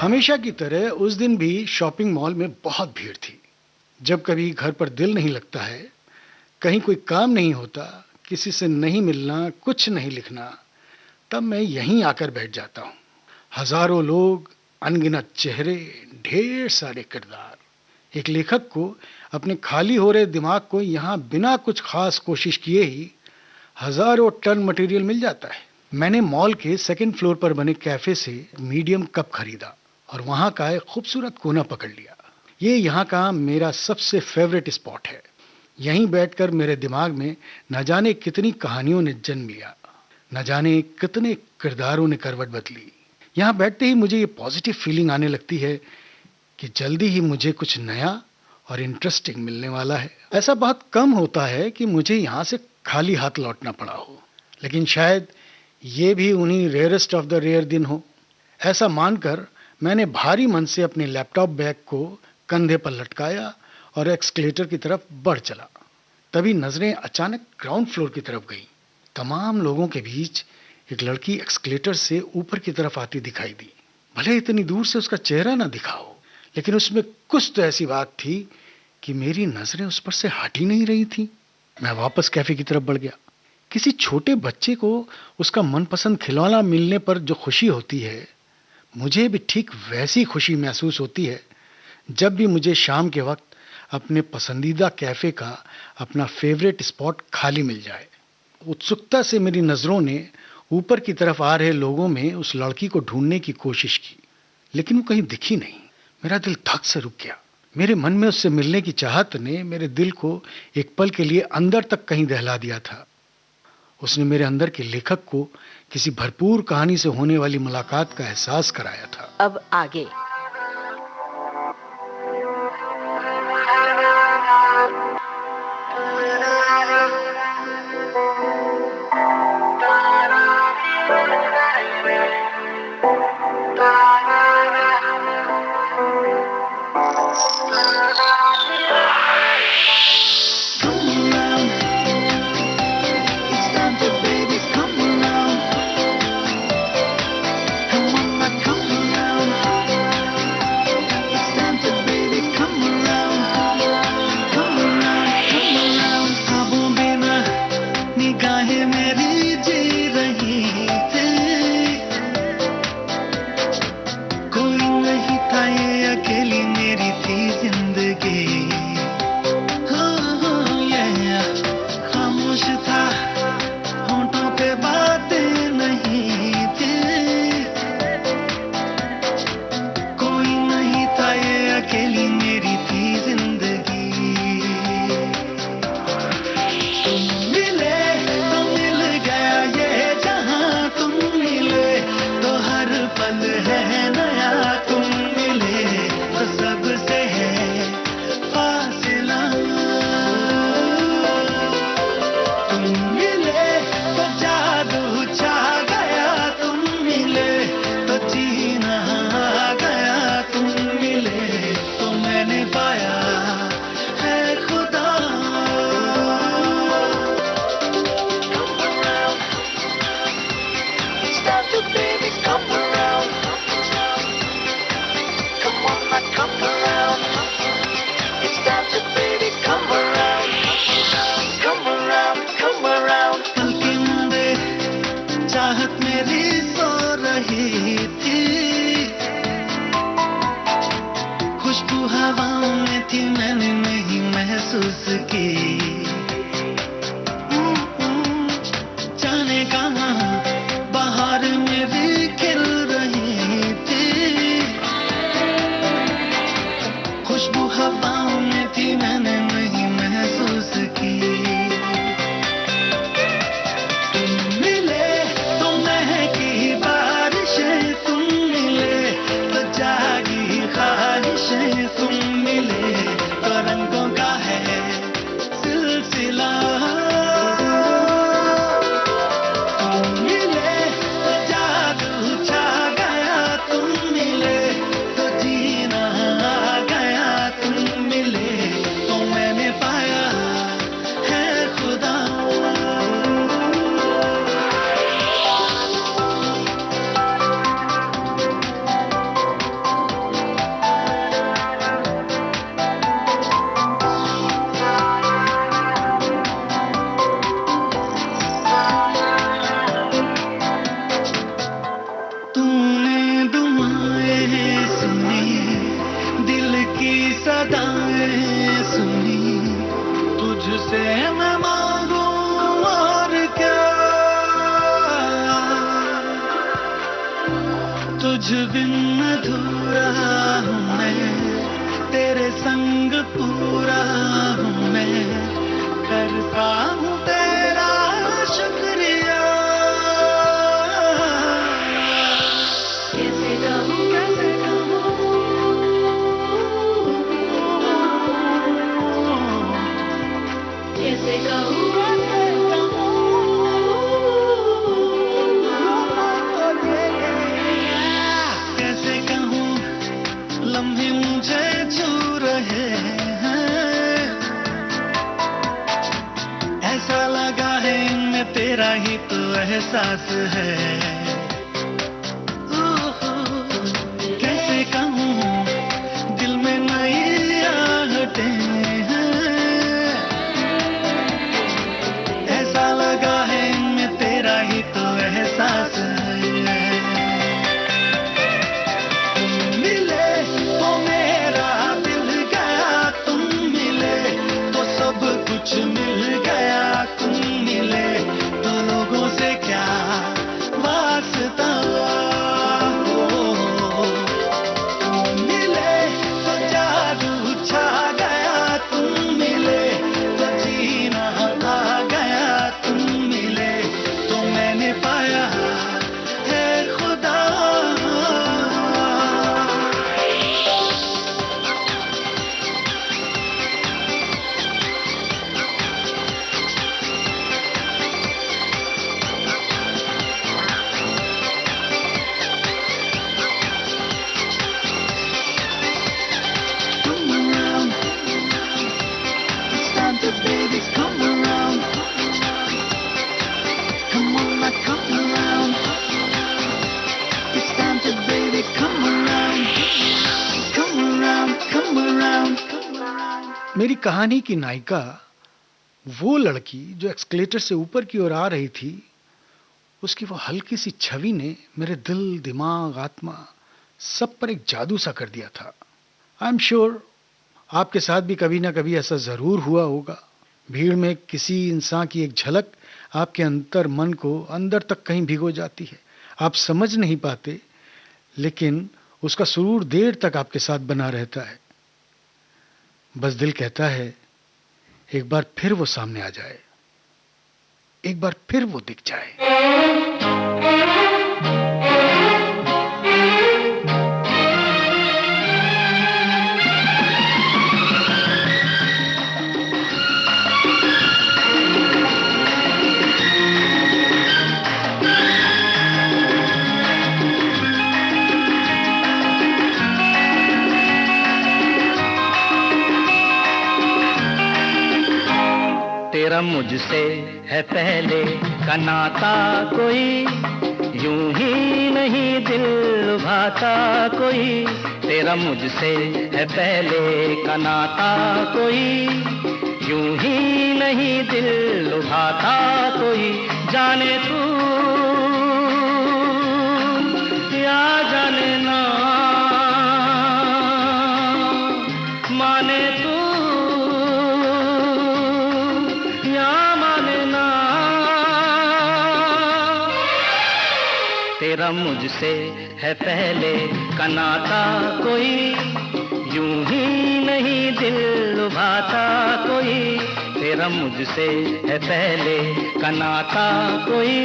हमेशा की तरह उस दिन भी शॉपिंग मॉल में बहुत भीड़ थी। जब कभी घर पर दिल नहीं लगता है, कहीं कोई काम नहीं होता, किसी से नहीं मिलना, कुछ नहीं लिखना, तब मैं यहीं आकर बैठ जाता हूँ। हजारों लोग, अनगिनत चेहरे, ढेर सारे किरदार। एक लेखक को अपने खाली हो रहे दिमाग को यहाँ बिना कुछ खास कोशिश किए ही हजारों टन मटेरियल मिल जाता है। मैंने मॉल के सेकंड फ्लोर पर बने कैफे से मीडियम कप खरीदा और वहाँ का एक खूबसूरत कोना पकड़ लिया। ये यहाँ का मेरा सबसे फेवरेट स्पॉट है। यहीं बैठकर मेरे दिमाग में न जाने कितनी कहानियों ने जन्म लिया, न जाने कितने किरदारों ने करवट बदली। यहाँ बैठते ही मुझे ये पॉजिटिव फीलिंग आने लगती है कि जल्दी ही मुझे कुछ नया और इंटरेस्टिंग मिलने वाला है। ऐसा बहुत कम होता है कि मुझे यहाँ से खाली हाथ लौटना पड़ा हो, लेकिन शायद ये भी उन्हीं रेयरेस्ट ऑफ द रेयर दिन हो। ऐसा मानकर मैंने भारी मन से अपने लैपटॉप बैग को कंधे पर लटकाया और एस्केलेटर की तरफ बढ़ चला। तभी नजरें अचानक ग्राउंड फ्लोर की तरफ गईं। तमाम लोगों के बीच एक लड़की एस्केलेटर से ऊपर की तरफ आती दिखाई दी। भले इतनी दूर से उसका चेहरा ना दिखा हो, लेकिन उसमें कुछ तो ऐसी बात थी कि मेरी नजरें उस पर से हट ही नहीं रही थी। मैं वापस कैफे की तरफ बढ़ गया। किसी छोटे बच्चे को उसका मनपसंद खिलौना मिलने पर जो खुशी होती है, मुझे भी ठीक वैसी खुशी महसूस होती है जब भी मुझे शाम के वक्त अपने पसंदीदा कैफे का अपना फेवरेट स्पॉट खाली मिल जाए। उत्सुकता से मेरी नजरों ने ऊपर की तरफ आ रहे लोगों में उस लड़की को ढूंढने की कोशिश की, लेकिन वो कहीं दिखी नहीं। मेरा दिल धक से रुक गया। मेरे मन में उससे मिलने की चाहत ने मेरे दिल को एक पल के लिए अंदर तक कहीं दहला दिया था। उसने मेरे अंदर के लेखक को किसी भरपूर कहानी से होने वाली मुलाकात का एहसास कराया था। अब आगे। तुझ बिन अधूरा हूँ मैं, तेरे संग पूरा हूँ मैं, करता हूँ तेरा शुक्रिया। कैसे कहूँ कैसे कहूँ कैसे कहूँ लम्हे मुझे छू रहे हैं, ऐसा लगा है इनमें तेरा ही तो एहसास है। कैसे कहूँ दिल में नई आहटें हैं, ऐसा लगा है इनमें तेरा ही तो एहसास है। तुम मिले तो मेरा दिल गया, तुम मिले तो सब कुछ मिल गया, तुम मिले तो लोगों से क्या वास्ता। तुम मिले तो जादू छा गया, तुम मिले तो जीना आ गया, तुम मिले तो मैंने पाया है खुदा। Come around, it's time to babies come around. Come on, now come around. It's time to baby come around. Come around, come around, come around. मेरी कहानी की नायिका वो लड़की जो एक्सकलेटर से ऊपर की ओर आ रही थी, उसकी वो हल्की सी छवि ने मेरे दिल, दिमाग, आत्मा सब पर एक जादू सा कर दिया था। आई एम श्योर आपके साथ भी कभी ना कभी ऐसा जरूर हुआ होगा। भीड़ में किसी इंसान की एक झलक आपके अंतर मन को अंदर तक कहीं भिगो जाती है। आप समझ नहीं पाते, लेकिन उसका सुरूर देर तक आपके साथ बना रहता है। बस दिल कहता है एक बार फिर वो सामने आ जाए, एक बार फिर वो दिख जाए। तेरा मुझसे है पहले का नाता कोई, यूं ही नहीं दिल लुभाता कोई। तेरा मुझसे है पहले का नाता कोई, यूं ही नहीं दिल लुभाता कोई। जाने तू या जाने ना, माने तू तेरा मुझसे है पहले का नाता कोई, यूं ही नहीं दिल लुभाता कोई। तेरा मुझसे है पहले का नाता कोई,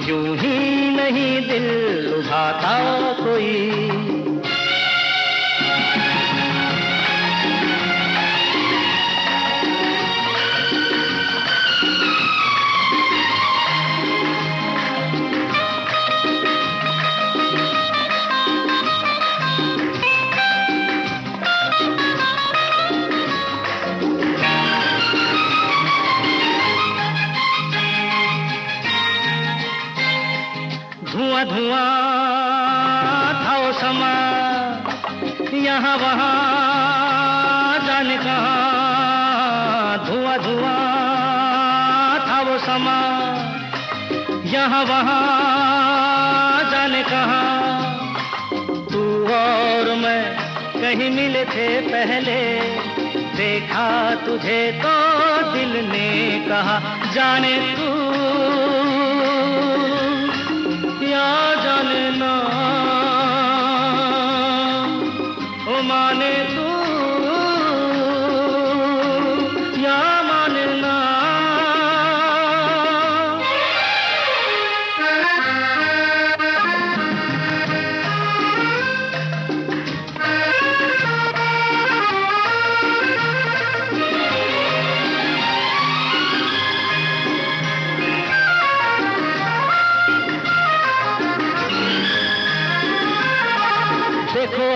यूं ही नहीं दिल लुभाता कोई। धुआं धुआं था वो समा, यहाँ वहाँ जाने कहाँ। धुआं धुआं था वो समा, यहाँ वहाँ जाने कहाँ। तू और मैं कहीं मिले थे पहले, देखा तुझे तो दिल ने कहा जाने तू या जाने ना।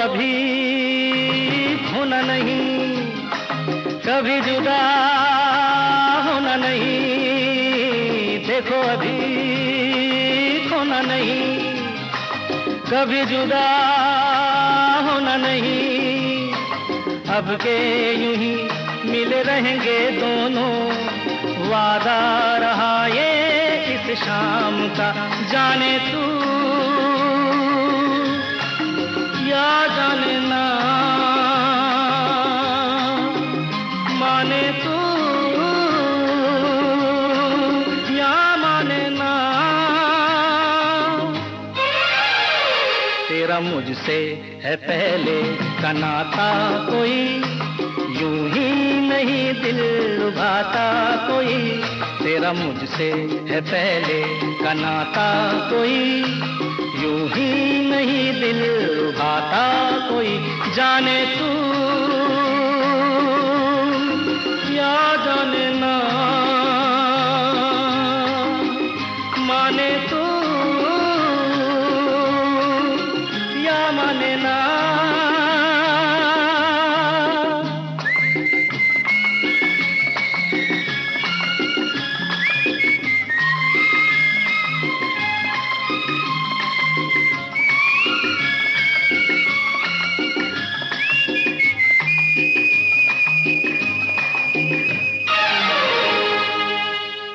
अभी खोना नहीं, कभी जुदा होना नहीं, देखो अभी खोना नहीं, कभी जुदा होना नहीं, अब के यूं ही मिले रहेंगे दोनों, वादा रहा ये इस शाम का, जाने तू या जाने ना, माने तू या माने ना, तेरा मुझसे है पहले का नाता कोई, यूं ही नहीं दिल लुभाता कोई, तेरा मुझसे है पहले का नाता कोई, यूं ही नहीं दिल लुभाता कोई, जाने तू या जाने ना, माने तू या माने ना।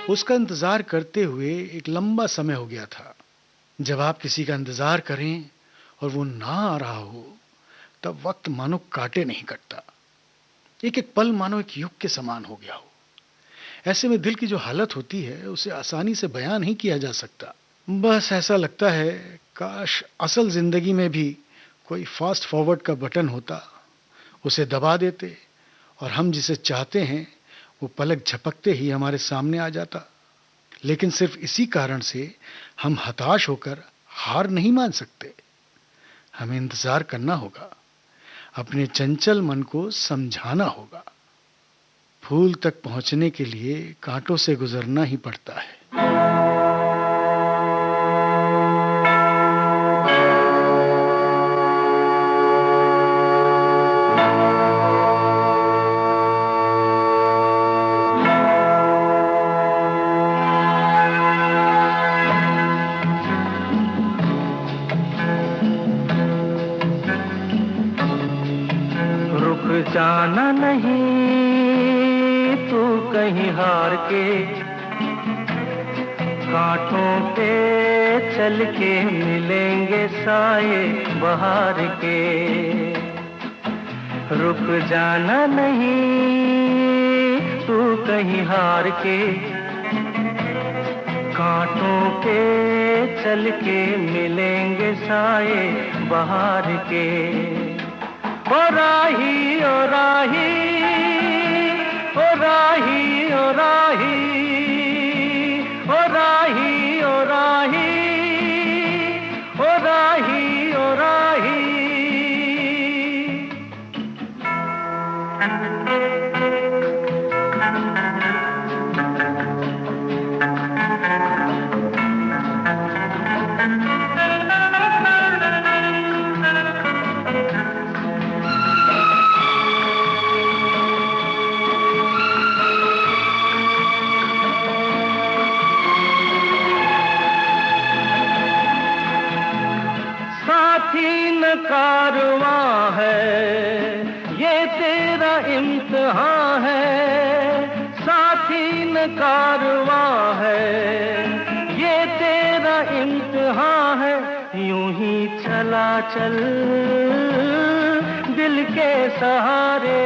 उसका इंतजार करते हुए एक लंबा समय हो गया था। जब आप किसी का इंतजार करें और वो ना आ रहा हो, तब वक्त मानो काटे नहीं कटता, एक एक पल मानो एक युग के समान हो गया हो। ऐसे में दिल की जो हालत होती है उसे आसानी से बयान नहीं किया जा सकता। बस ऐसा लगता है काश असल जिंदगी में भी कोई फास्ट फॉरवर्ड का बटन होता, उसे दबा देते और हम जिसे चाहते हैं वो पलक झपकते ही हमारे सामने आ जाता। लेकिन सिर्फ इसी कारण से हम हताश होकर हार नहीं मान सकते। हमें इंतजार करना होगा, अपने चंचल मन को समझाना होगा। फूल तक पहुंचने के लिए कांटों से गुजरना ही पड़ता है। जाना नहीं तू कहीं हार के, कांटों पे चल के मिलेंगे साए बहार के। रुक जाना नहीं तू कहीं हार के, कांटों पे चल के मिलेंगे साए बहार के। ओ राही ओ राही ओ राही ओ राही ओ राही ओ राही ओ राही ओ राही। कारवां है ये तेरा इम्तिहान है, साथी न कारवां है ये तेरा इम्तिहान है। यूं ही चला चल दिल के सहारे,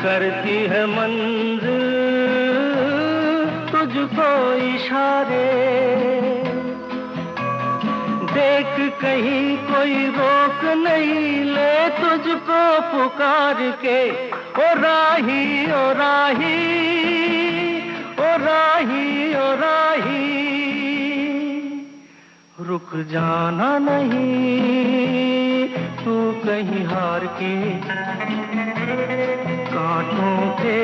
करती है मंजिल तुझको इशारे। देख कहीं कोई रोक नहीं ले तुझको पुकार के। ओ राही ओ राही ओ राही ओ राही। रुक जाना नहीं तू कहीं हार के, कांटों पे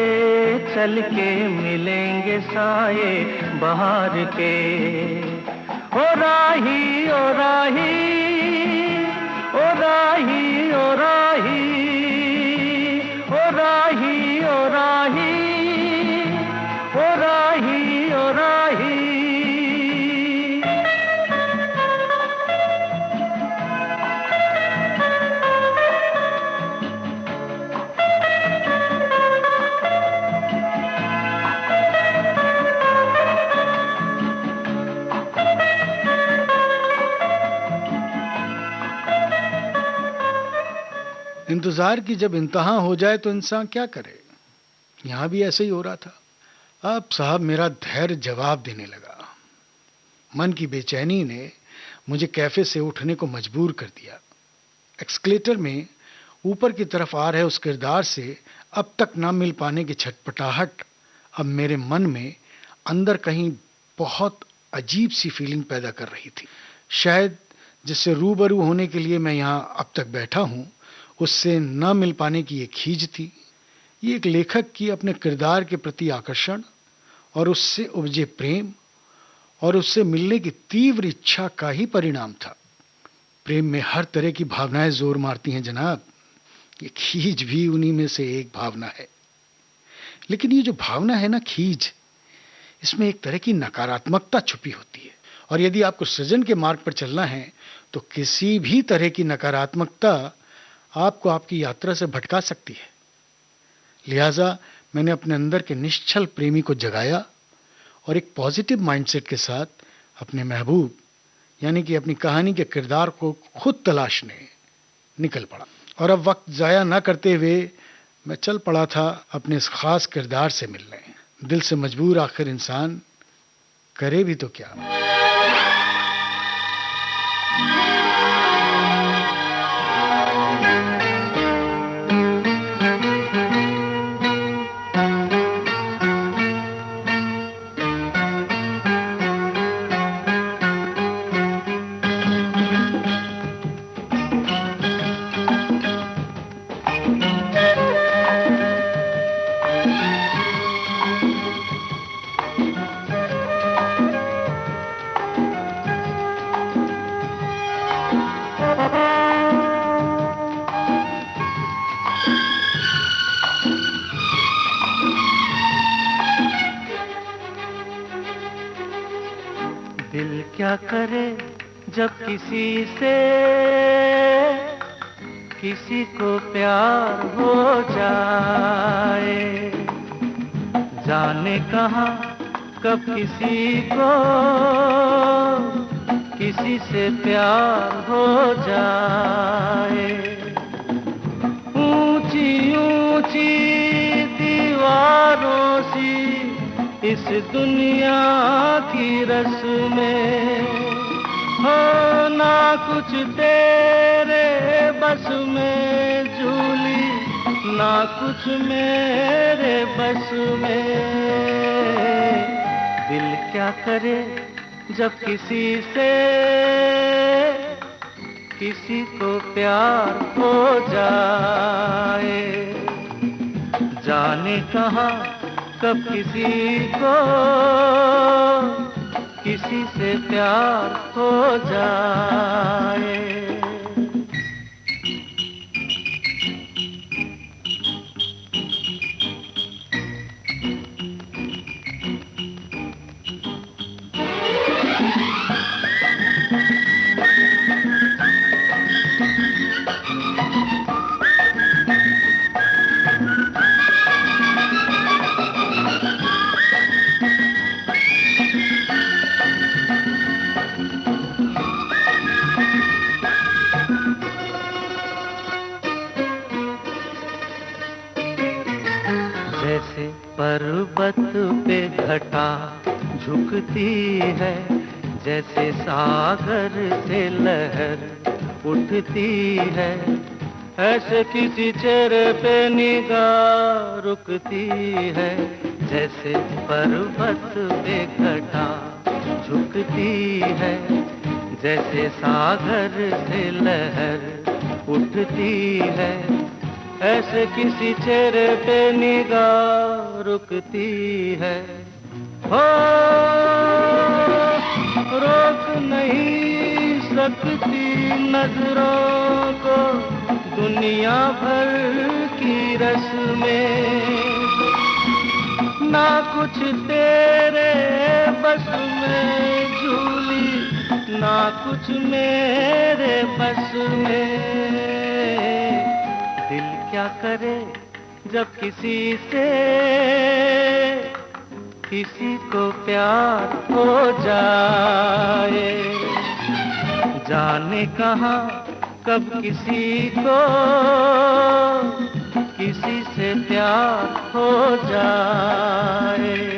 चल के मिलेंगे साए बहार के। ओ राही ओ राही ओ राही ओ राही ओ राही ओ राही ओ राही ओ राही। इंतजार की जब इंतहा हो जाए तो इंसान क्या करे। यहां भी ऐसे ही हो रहा था। अब साहब मेरा धैर्य जवाब देने लगा। मन की बेचैनी ने मुझे कैफे से उठने को मजबूर कर दिया। एक्सकलेटर में ऊपर की तरफ आ रहे उस किरदार से अब तक ना मिल पाने की छटपटाहट अब मेरे मन में अंदर कहीं बहुत अजीब सी फीलिंग पैदा कर रही थी। शायद जिससे रूबरू होने के लिए मैं यहाँ अब तक बैठा हूँ उससे न मिल पाने की ये खींच थी। ये एक लेखक की अपने किरदार के प्रति आकर्षण और उससे उपजे प्रेम और उससे मिलने की तीव्र इच्छा का ही परिणाम था। प्रेम में हर तरह की भावनाएं जोर मारती हैं जनाब। ये खींच भी उन्हीं में से एक भावना है। लेकिन ये जो भावना है ना खींच, इसमें एक तरह की नकारात्मकता छुपी होती है और यदि आपको सृजन के मार्ग पर चलना है तो किसी भी तरह की नकारात्मकता आपको आपकी यात्रा से भटका सकती है। लिहाजा मैंने अपने अंदर के निश्चल प्रेमी को जगाया और एक पॉजिटिव माइंडसेट के साथ अपने महबूब यानी कि अपनी कहानी के किरदार को खुद तलाशने निकल पड़ा। और अब वक्त ज़ाया ना करते हुए मैं चल पड़ा था अपने इस खास किरदार से मिलने। दिल से मजबूर आखिर इंसान करे भी तो क्या। दिल क्या करे जब किसी से किसी को प्यार हो जाए, जाने कहाँ कब किसी को किसी से प्यार हो जाए। ऊंची ऊंची दीवारों सी इस दुनिया की रस्में हो ना कुछ तेरे बस में झूली ना कुछ मेरे बस में। दिल क्या करे जब किसी से किसी को प्यार हो जाए, जाने कहाँ कब किसी को किसी से प्यार हो जाए। जैसे पर्वत पे घटा झुकती है, जैसे सागर से लहर उठती है, ऐसे किसी चेहरे पे निगाह रुकती है। जैसे पर्वत पे घटा झुकती है, जैसे सागर से लहर उठती है, ऐसे किसी चेहरे पे निगाह रुकती है। हो रोक नहीं सकती नजरों दुनिया भर की रस्में, ना कुछ तेरे बस में झूली, ना कुछ मेरे बस में। दिल क्या करे जब किसी से किसी को प्यार हो जाए, जाने कहाँ कब किसी को किसी से प्यार हो जाए।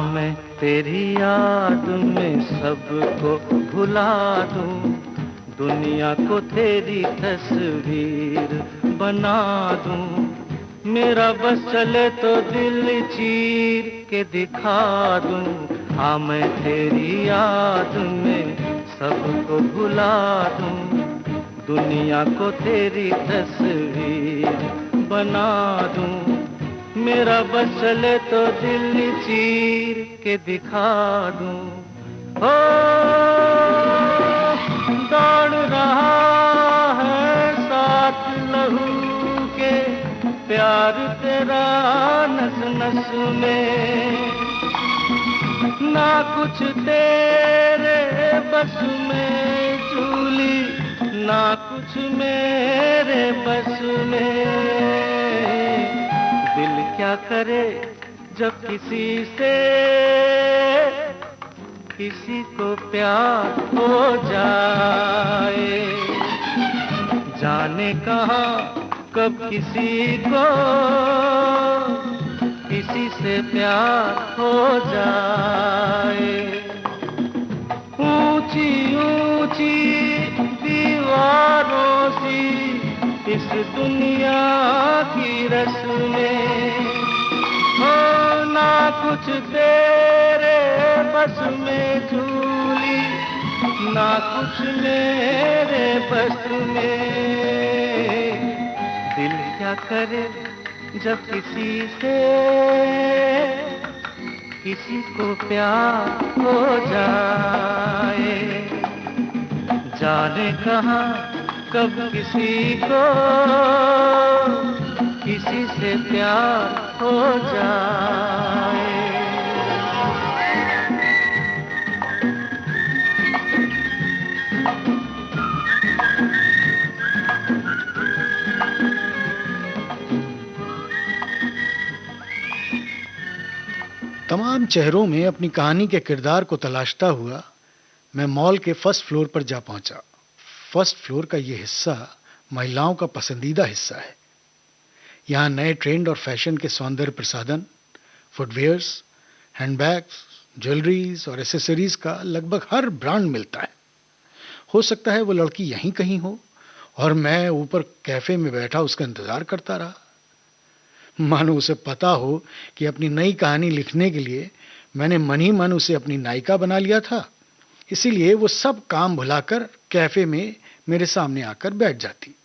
मैं तेरी याद में सबको भुला दूं, दुनिया को तेरी तस्वीर बना दूं। मेरा बस चले तो दिल चीर के दिखा दूं। हाँ मैं तेरी याद में सबको भुला दूं, दुनिया को तेरी तस्वीर बना दूं। मेरा बस चले तो दिल चीर के दिखा दूं। हो दौड़ रहा है साथ लहू के, प्यार तेरा नस नस में, ना कुछ तेरे बस में झूली, ना कुछ मेरे बस में। दिल क्या करे जब किसी से किसी को प्यार हो जाए, जाने कहाँ कब किसी को किसी से प्यार हो जाए। ऊंची ऊंची दीवारों सी इस दुनिया की रस्में, हो ना कुछ तेरे बस में झूली, ना कुछ मेरे बस में। दिल क्या करे जब किसी से किसी को प्यार हो जाए, जाने कहाँ कब किसी को किसी से प्यार हो जाए। तमाम चेहरों में अपनी कहानी के किरदार को तलाशता हुआ मैं मॉल के फर्स्ट फ्लोर पर जा पहुंचा। फर्स्ट फ्लोर का ये हिस्सा महिलाओं का पसंदीदा हिस्सा है। यहाँ नए ट्रेंड और फैशन के सौंदर्य प्रसाधन, फुटवेयर्स, हैंडबैग्स, ज्वेलरीज और एसेसरीज का लगभग हर ब्रांड मिलता है। हो सकता है वो लड़की यहीं कहीं हो और मैं ऊपर कैफे में बैठा उसका इंतजार करता रहा। मानो उसे पता हो कि अपनी नई कहानी लिखने के लिए मैंने मन ही मन उसे अपनी नायिका बना लिया था, इसीलिए वो सब काम भुलाकर कैफे में मेरे सामने आकर बैठ जाती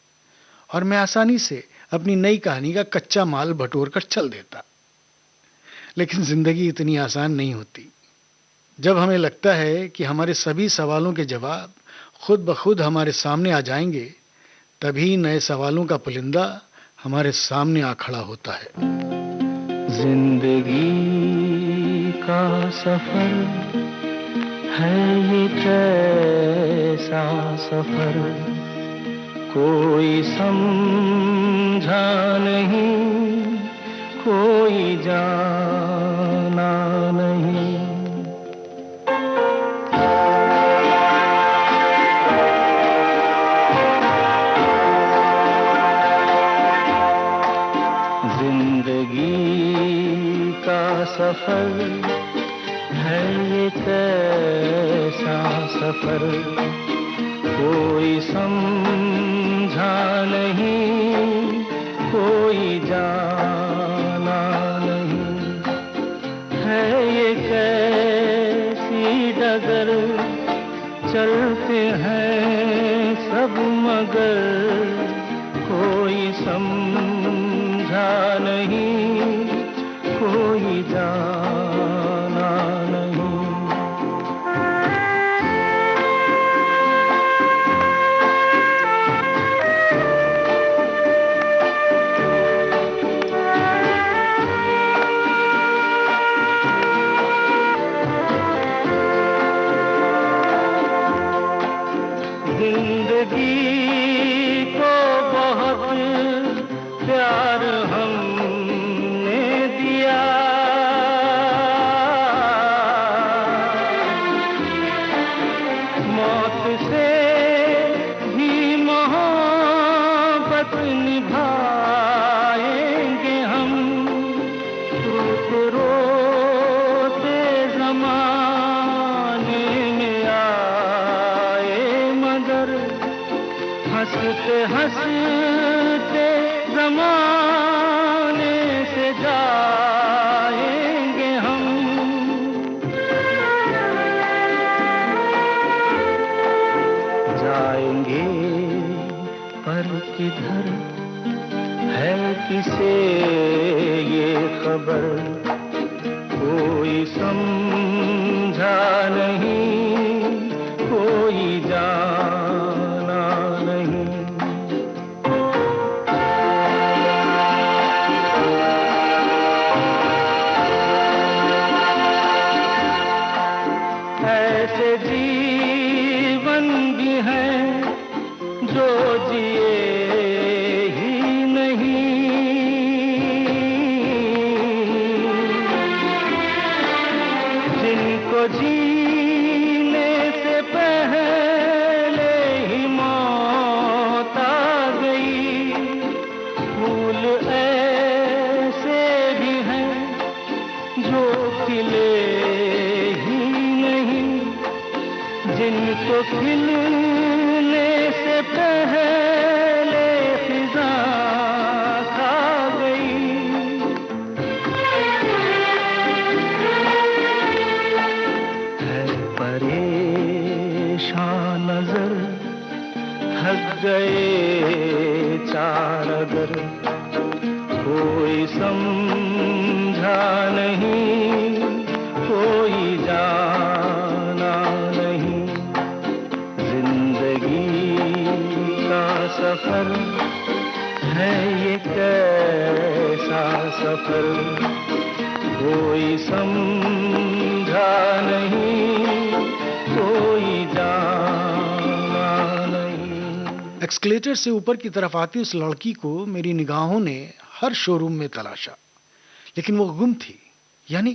और मैं आसानी से अपनी नई कहानी का कच्चा माल बटोर कर चल देता। लेकिन जिंदगी इतनी आसान नहीं होती। जब हमें लगता है कि हमारे सभी सवालों के जवाब खुद ब खुद हमारे सामने आ जाएंगे, तभी नए सवालों का पुलिंदा हमारे सामने आ खड़ा होता है। जिंदगी का सफर है ये कैसा सफर, कोई समझा नहीं, कोई जाना नहीं। जिंदगी सफर है ये कैसा सफर, कोई समझा नहीं, कोई जाना नहीं, है ये कैसी डगर, चलते हैं सब मगर कोई समझा नहीं, कोई जाना नहीं। जिंदगी को बहुत प्यार हमने दिया, मौत से भी मोहब्बत निभाएंगे हम, रोते रोते ज़माने में आए मगर, हंसते हंसते ज़माने से जाएंगे हम। जाएंगे पर किधर है किसे ये खबर, कोई समझा नहीं, कोई जाना नहीं। ऐसे जीवन भी हैं जो जिए ही नहीं, जिनको जीने से पहले ही मौत आ गई। फूल ऐसे भी हैं जो खिले ही नहीं, जिनको खिलने से पहले फिजा खा गई। है परेशान नजर, थक गए चार अगर, कोई समझा नहीं, कोई जाना नहीं। जिंदगी का सफर है ये कैसा सफर, कोई समझा नहीं, कोई जाना नहीं। एक्सकलेटर से ऊपर की तरफ आती उस लड़की को मेरी निगाहों ने हर शोरूम में तलाशा, लेकिन वो गुम थी, यानी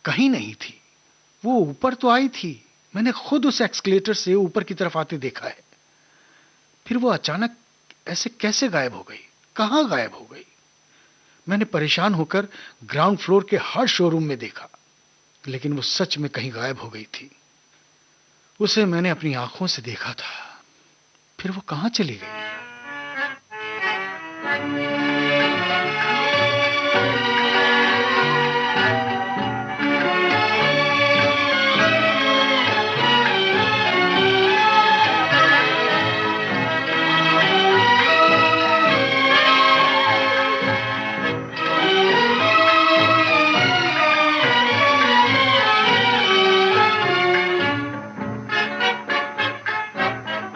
कहीं नहीं थी। वो ऊपर तो आई थी, मैंने खुद उस एक्सकलेटर से ऊपर की तरफ आते देखा है, फिर वो अचानक ऐसे कैसे गायब हो गई, कहाँ गायब हो गई? मैंने परेशान होकर ग्राउंड फ्लोर के हर शोरूम में देखा, लेकिन वो सच में कहीं गायब हो गई थी। उसे मैंने अपनी आंखों से देखा था, फिर वो कहाँ चली गई?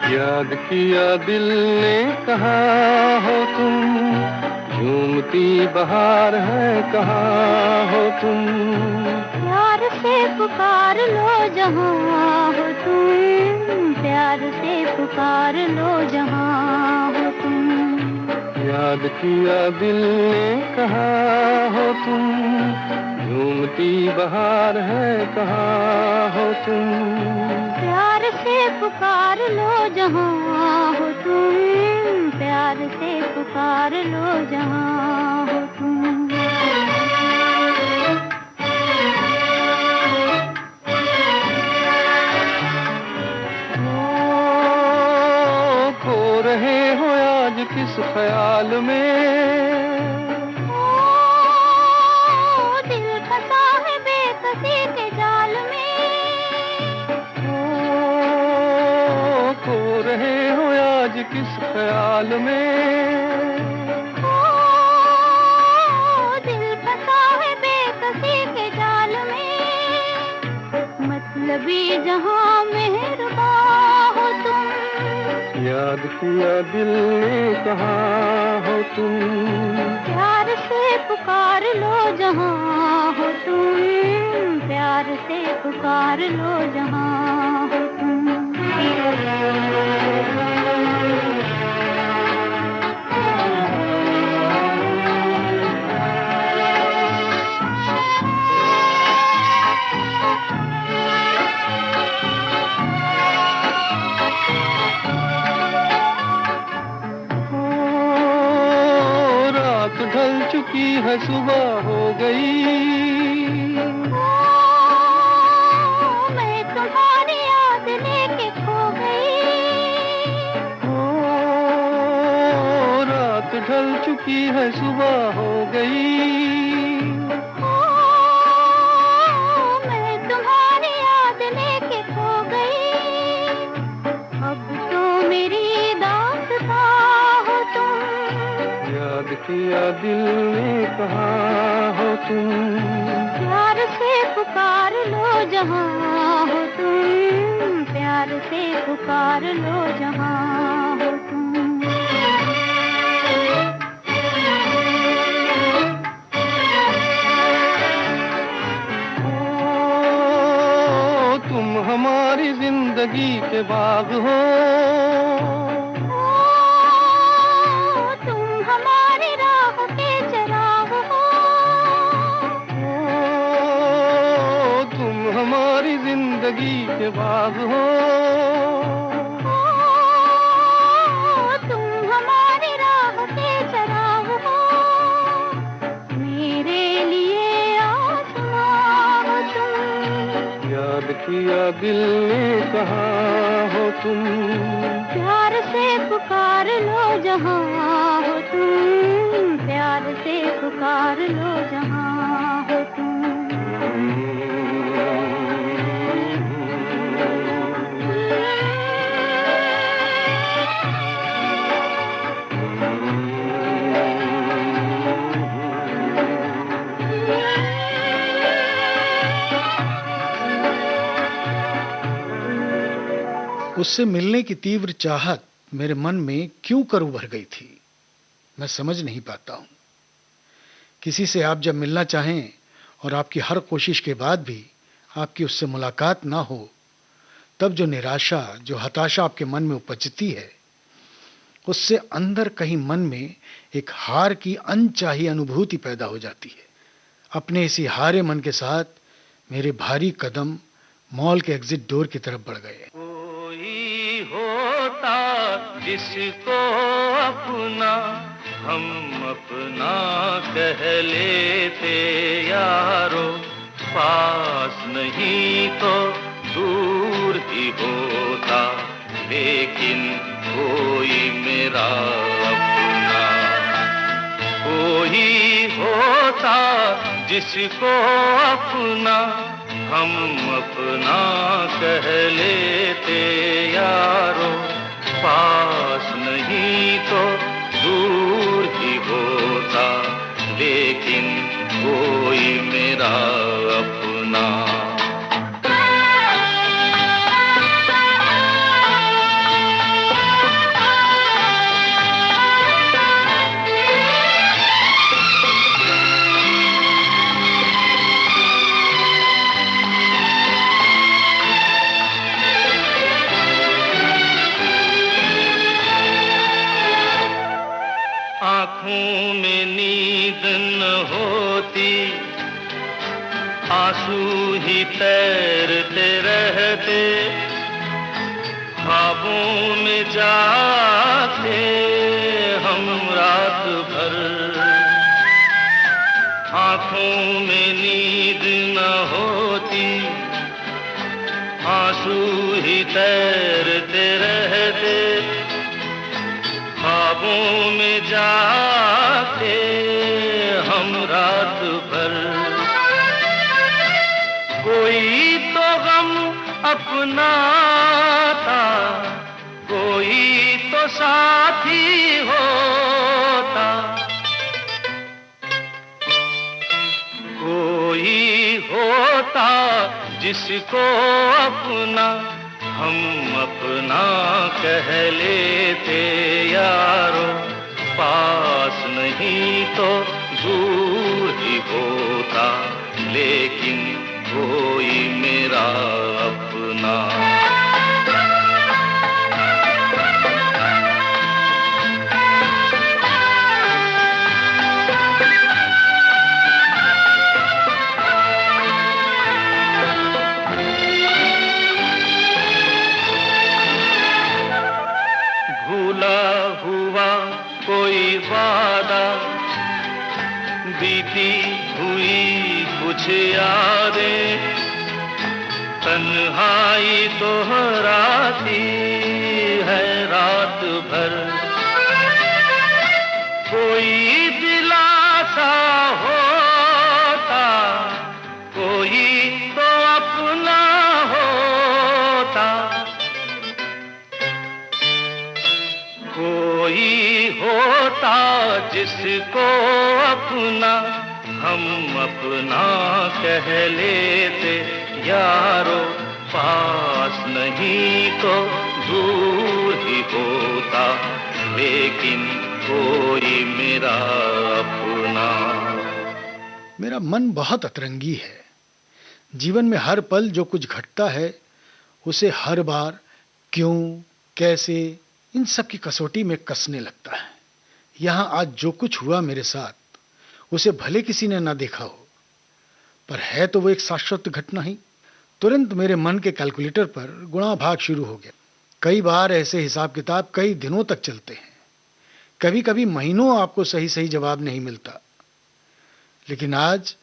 याद किया दिल ने कहा हो तुम, झूमती बहार है कहाँ हो तुम। प्यार से पुकार लो जहाँ हो तुम, प्यार से पुकार लो जहाँ हो तुम। याद किया दिल ने कहा हो तुम, झूमती बहार है कहाँ हो तुम। प्यार से पुकार लो जहाँ हो तुम, प्यार से पुकार लो जहाँ हो तुम। किस ख्याल में। दिल फंसा है बेकसी के जाल में। खो रहे हो आज किस ख्याल में। दिल फंसा है बेकसी के जाल में। मतलबी जहां मेहरबान हो तुम। याद किया दिल ने कहाँ हो तुम। प्यार से पुकार लो जहां हो तुम। प्यार से पुकार लो जहां हो तुम। ढल चुकी है सुबह हो गई। मैं तुम्हारी याद लेके खो गई। रात ढल चुकी है सुबह हो गई। मैं तुम्हारी याद लेके खो गई। अब तो मेरी दास्तां हो तुम। याद किया दिल ने कहाँ हो तुम। प्यार से पुकार लो जहां हो तुम। प्यार से पुकार लो जहां हो तुम। ओ, तुम हमारी जिंदगी के बाग हो। जिंदगी के बाग हो। तुम हमारी राह के चराग हो। मेरे लिए आसमां हो तुम। याद किया दिल ने कहाँ हो तुम। प्यार से पुकार लो जहां हो तुम। प्यार से पुकार लो जहां हो तुम। उससे मिलने की तीव्र चाहत मेरे मन में क्यों कर उभर गई थी, मैं समझ नहीं पाता हूं। किसी से आप जब मिलना चाहें और आपकी हर कोशिश के बाद भी आपकी उससे मुलाकात ना हो, तब जो निराशा, जो हताशा आपके मन में उपजती है, उससे अंदर कहीं मन में एक हार की अनचाही अनुभूति पैदा हो जाती है। अपने इसी हारे मन के साथ मेरे भारी कदम मॉल के एग्जिट डोर की तरफ बढ़ गए। कोई होता जिसको अपना हम अपना कह लेते यारो, पास नहीं तो दूर ही होता, लेकिन कोई मेरा अपना। कोई होता जिसको अपना हम अपना कह लेते यारो, पास नहीं तो दूर ही होता, लेकिन कोई मेरा अपना। आँखों में नींद न होती, आंसू ही तैरते रहते, ख्वाबों में जाते हम रात भर। आँखों में नींद न होती, आंसू ही तैरते रहते, ख्वाबों में जाते हम रात भर, कोई तो गम अपना था, कोई तो साथी होता, कोई होता जिसको अपना हम अपना कह लेते यारो, पास नहीं तो दूर ही होता, लेकिन कोई मेरा अपना। भूला हुआ कोई वादा, बीती हुई कुछ यादें, तन्हाई दोहराती है रात भर, कोई दिलासा होता, कोई तो अपना होता, कोई होता जिसको अपना हम अपना कह लेते यारो, पास नहीं तो दूर ही होता, लेकिन कोई मेरा अपना। मेरा मन बहुत अतरंगी है। जीवन में हर पल जो कुछ घटता है उसे हर बार क्यों, कैसे, इन सब की कसौटी में कसने लगता है। यहाँ आज जो कुछ हुआ मेरे साथ, उसे भले किसी ने ना देखा हो, पर है तो वो एक शाश्वत घटना ही। तुरंत मेरे मन के कैलकुलेटर पर गुणा भाग शुरू हो गया। कई बार ऐसे हिसाब किताब कई दिनों तक चलते हैं, कभी कभी महीनों आपको सही सही जवाब नहीं मिलता, लेकिन आज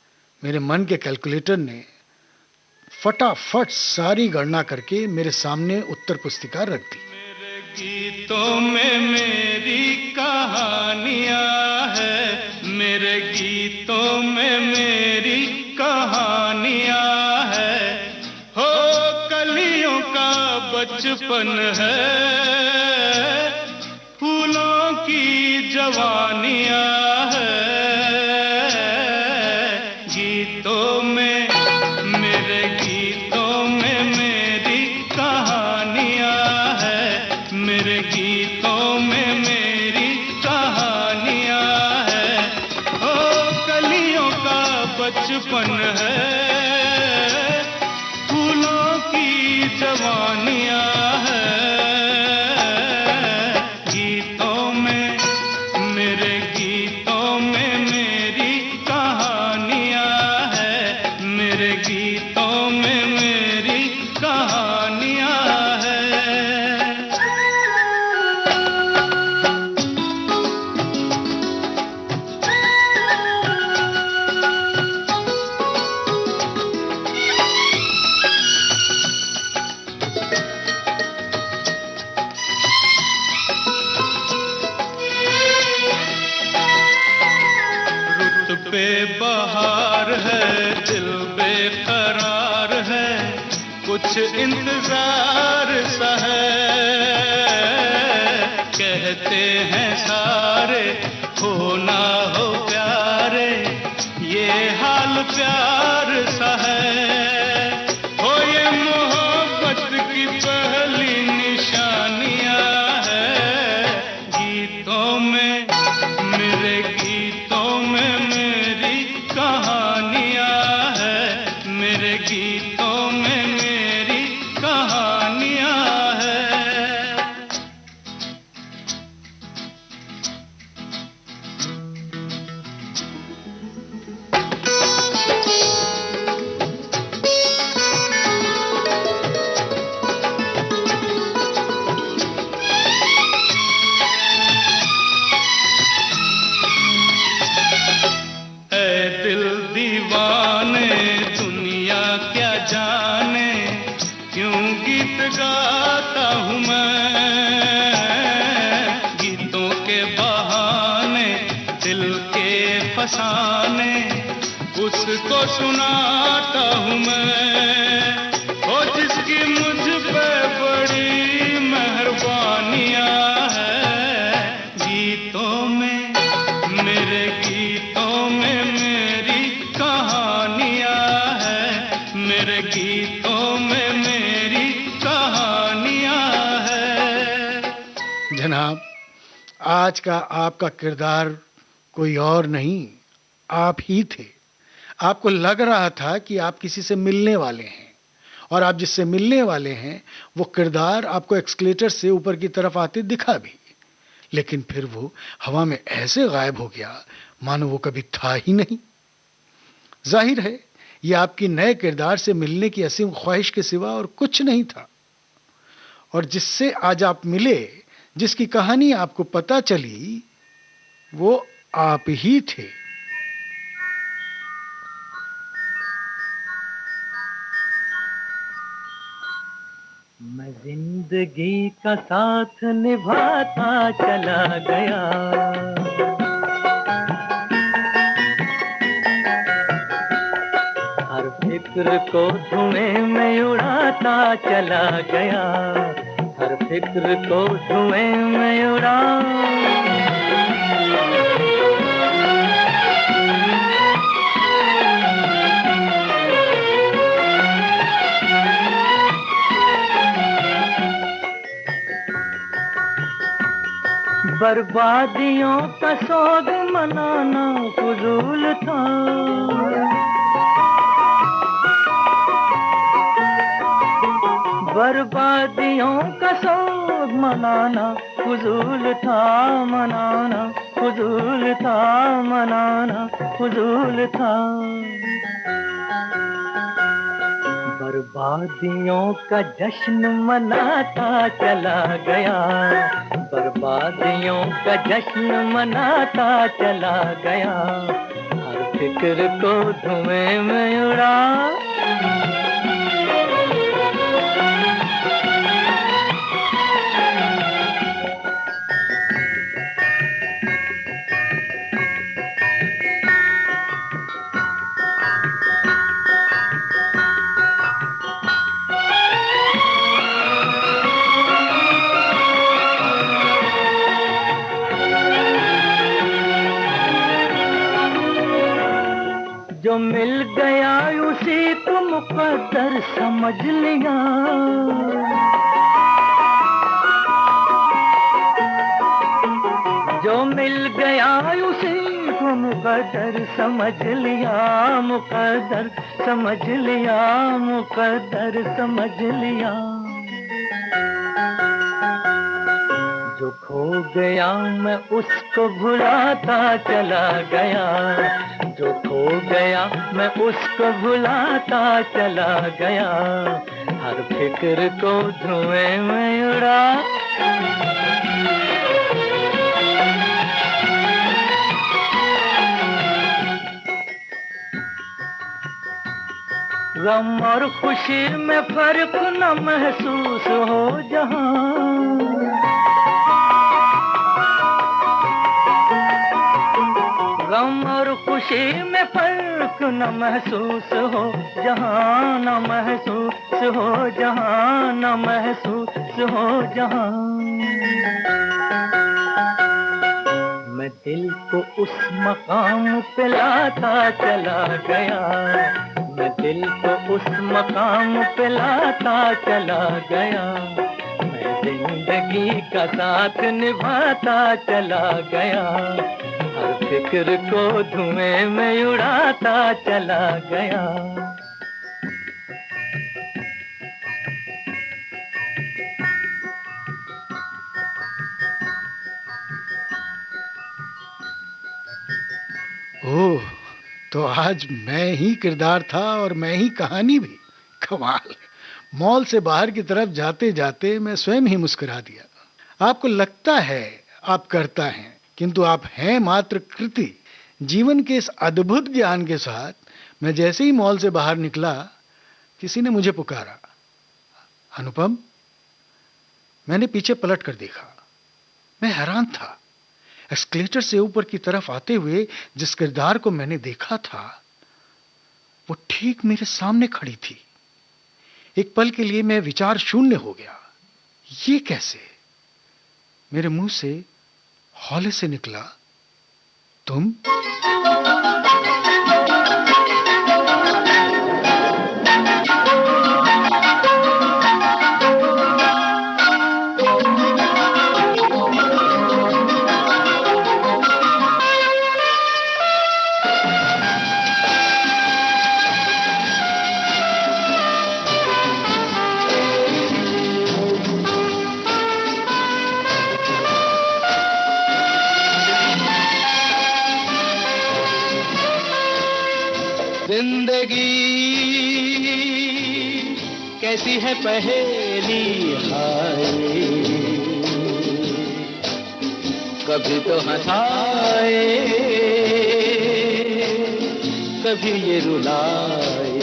मेरे मन के कैलकुलेटर ने फटाफट सारी गणना करके मेरे सामने उत्तर पुस्तिका रख दी। मेरे गीतों में मेरी कहानियां है, मेरे गीतों में मेरी कहानियां है, हो कलियों का बचपन है, फूलों की जवानियां है, गीतों में मेरे गीतों में मेरी कहानियां है, मेरे गीतों में मेरी कहानियां है, ओ कलियों का बचपन है, फूलों की जवानियां है, गीतों में मेरे गीतों में मेरी कहानियां है, मेरे गीतों में मेरी कहानियां है। रुत पे बहार है, दिल बेकरार है, कुछ इंतजार सा है, कहते हैं सारे हो ना हो प्यारे, ये हाल प्यार सा है, हो ये मोहब्बत की पहली निशानियां है, गीतों में मेरे गीतों में मेरी कहानियां है, मेरे गीतों में मेरी कहानियां है। किसको सुनाता हूँ मैं, ओ जिसकी मुझ पे बड़ी मेहरबानियाँ है। गीतों में, मेरे गीतों में मेरी कहानियाँ है, मेरे गीतों में मेरी कहानियाँ है। जनाब, आज का आपका किरदार कोई और नहीं, आप ही थे। आपको लग रहा था कि आप किसी से मिलने वाले हैं, और आप जिससे मिलने वाले हैं वो किरदार आपको एक्सकलेटर से ऊपर की तरफ आते दिखा भी, लेकिन फिर वो हवा में ऐसे गायब हो गया मानो वो कभी था ही नहीं। जाहिर है ये आपकी नए किरदार से मिलने की असीम ख्वाहिश के सिवा और कुछ नहीं था। और जिससे आज आप मिले, जिसकी कहानी आपको पता चली, वो आप ही थे। मैं जिंदगी का साथ निभाता चला गया, हर फिक्र को धुएं में उड़ाता चला गया, हर फिक्र को धुएं में उड़ा। बर्बादियों का सोग मनाना फजूल था, बर्बादियों का सोग मनाना फजूल था, मनाना फजूल था, मनाना फजूल था। बर्बादियों का जश्न मनाता चला गया, बर्बादियों का जश्न मनाता चला गया, हर फिक्र को धुएं में उड़ा। जो मिल गया उसी को मुकद्दर समझ लिया, जो मिल गया उसी को मुकद्दर समझ लिया, मुकद्दर समझ लिया, मुकद्दर समझ लिया। जो खो गया मैं उसको भुलाता चला गया, जो खो गया मैं उसको भुलाता चला गया, हर फिक्र को धुएं में उड़ा। गम और खुशी में फर्क न महसूस हो जहां, गम और खुशी में फर्क न महसूस हो जहां, न महसूस हो जहां, न महसूस हो जहां। मैं दिल को उस मकाम पे लाता चला गया, मैं दिल को उस मकाम पे लाता चला गया, मैं जिंदगी का साथ निभाता चला गया, हर फिक्र को धुएं में उड़ाता चला गया। ओह, तो आज मैं ही किरदार था और मैं ही कहानी भी। कमाल। मॉल से बाहर की तरफ जाते जाते मैं स्वयं ही मुस्कुरा दिया। आपको लगता है आप करता हैं, किंतु आप हैं मात्र कृति। जीवन के इस अद्भुत ज्ञान के साथ मैं जैसे ही मॉल से बाहर निकला, किसी ने मुझे पुकारा, अनुपम। मैंने पीछे पलट कर देखा। मैं हैरान था। एस्केलेटर से ऊपर की तरफ आते हुए जिस किरदार को मैंने देखा था, वो ठीक मेरे सामने खड़ी थी। एक पल के लिए मैं विचार शून्य हो गया। ये कैसे? मेरे मुंह से हौले से निकला, तुम? जिंदगी कैसी है पहेली, हाय कभी तो हंसाए कभी ये रुलाए।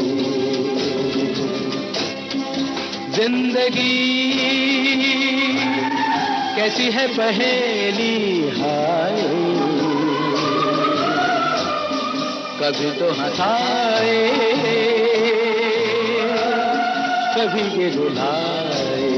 जिंदगी कैसी है पहेली, हाय कभी तो हंसाए कभी ये रुलाए।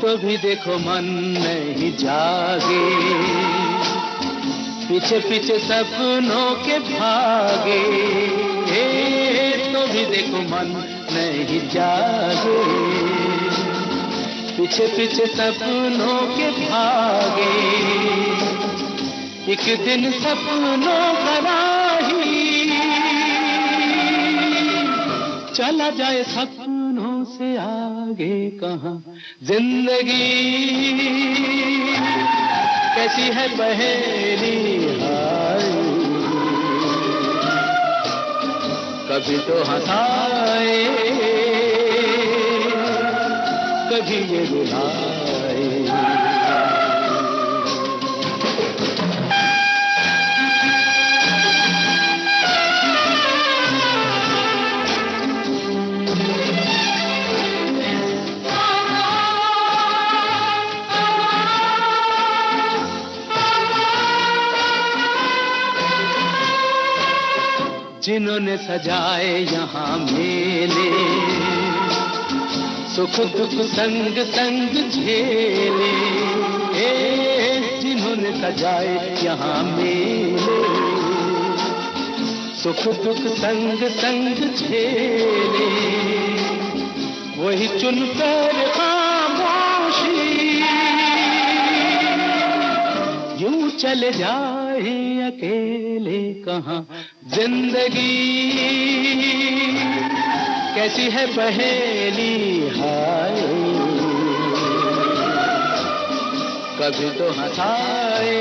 तो भी देखो मन नहीं जागे, पीछे पीछे सपनों के भागे। तो भी देखो मन नहीं जागे, पीछे पीछे सपनों के भागे। एक दिन सपनों का राही चला जाए सपनों से आगे कहाँ। जिंदगी कैसी है पहेली, हाय कभी तो हंसाए कभी ये रुलाए। जिन्होंने सजाए यहाँ मेले, सुख दुख संग संग झेले। जिन्होंने सजाए यहाँ मेले, सुख दुख संग संग झेले। वही चुनकर खामोशी यूं चले जाए अकेले कहाँ। जिंदगी कैसी है पहेली, हाय कभी तो हंसाए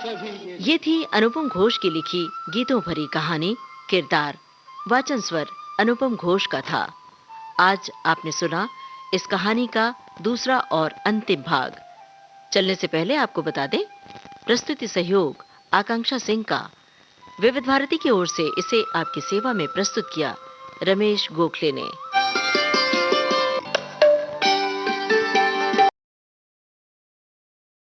कभी। ये थी अनुपम घोष की लिखी गीतों भरी कहानी किरदार। वाचन स्वर अनुपम घोष का था। आज आपने सुना इस कहानी का दूसरा और अंतिम भाग। चलने से पहले आपको बता दें, प्रस्तुति सहयोग आकांक्षा सिंह का। विविध भारती की ओर से इसे आपकी सेवा में प्रस्तुत किया रमेश गोखले ने।